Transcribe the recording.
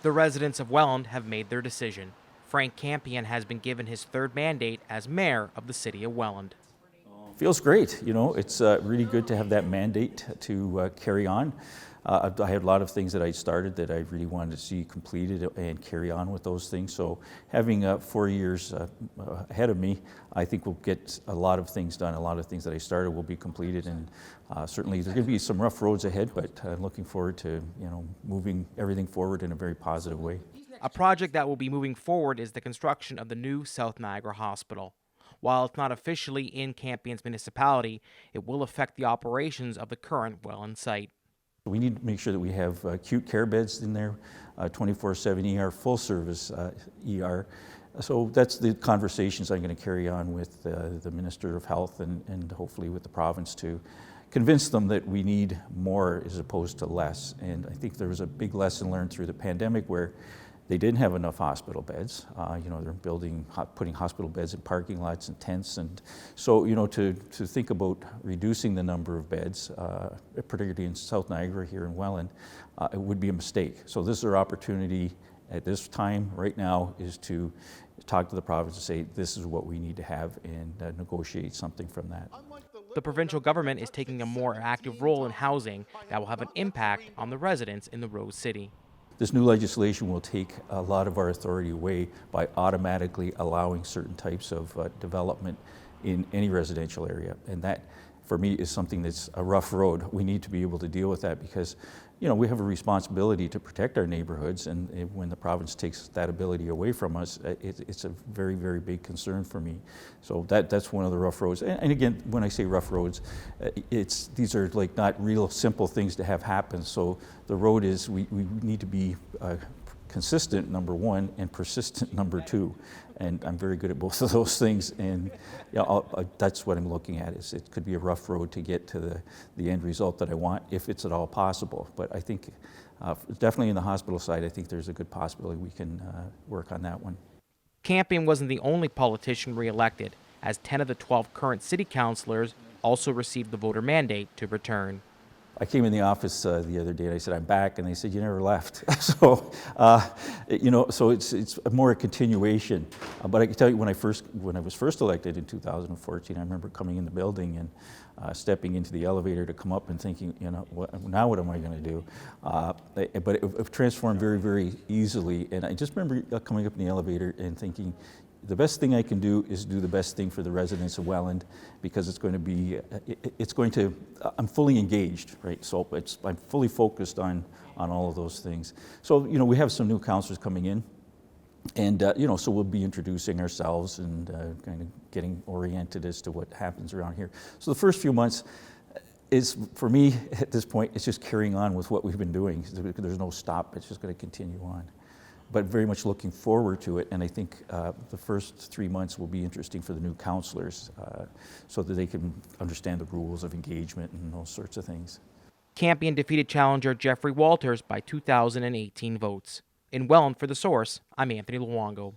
The residents of Welland have made their decision. Frank Campion has been given his third mandate as mayor of the city of Welland. Feels great. It's really good to have that mandate to carry on. I had a lot of things that I started that I really wanted to see completed and carry on with those things. So having 4 years ahead of me, I think we'll get a lot of things done. A lot of things that I started will be completed, and certainly there's going to be some rough roads ahead, but I'm looking forward to moving everything forward in a very positive way. A project that will be moving forward is the construction of the new South Niagara Hospital. While it's not officially in Campion's municipality, it will affect the operations of the current Welland site. We need to make sure that we have acute care beds in there, 24/7 ER, full service ER. So that's the conversations I'm going to carry on with the Minister of Health and hopefully with the province to convince them that we need more as opposed to less. And I think there was a big lesson learned through the pandemic where they didn't have enough hospital beds. They're putting hospital beds in parking lots and tents. And so, to think about reducing the number of beds, particularly in South Niagara here in Welland, it would be a mistake. So this is our opportunity at this time, right now, is to talk to the province and say, this is what we need to have, and negotiate something from that. The provincial government is taking a more active role in housing that will have an impact on the residents in the Rose City. This new legislation will take a lot of our authority away by automatically allowing certain types of development in any residential area. And that, for me, is something that's a rough road. We need to be able to deal with that because, we have a responsibility to protect our neighborhoods, and when the province takes that ability away from us, it's a very, very big concern for me. So that's one of the rough roads. And again, when I say rough roads, these are like not real simple things to have happen. So the road is we need to be consistent, number one, and persistent, number two. And I'm very good at both of those things, and that's what I'm looking at. It could be a rough road to get to the end result that I want, if it's at all possible. But I think definitely in the hospital side, I think there's a good possibility we can work on that one. Campion wasn't the only politician re-elected, as 10 of the 12 current city councillors also received the voter mandate to return. I came in the office the other day and I said, I'm back, and they said, you never left. So, so it's more a continuation. But I can tell you, when I was first elected in 2014, I remember coming in the building and stepping into the elevator to come up and thinking, now what am I going to do? But it transformed very, very easily. And I just remember coming up in the elevator and thinking, the best thing I can do is do the best thing for the residents of Welland, because I'm fully engaged, right? So I'm fully focused on all of those things. So, we have some new councillors coming in, and, so we'll be introducing ourselves and kind of getting oriented as to what happens around here. So the first few months is, for me, at this point, it's just carrying on with what we've been doing. There's no stop. It's just going to continue on. But very much looking forward to it, and I think the first 3 months will be interesting for the new councillors so that they can understand the rules of engagement and those sorts of things. Campion defeated challenger Jeffrey Walters by 2,018 votes. In Welland, for The Source, I'm Anthony Luongo.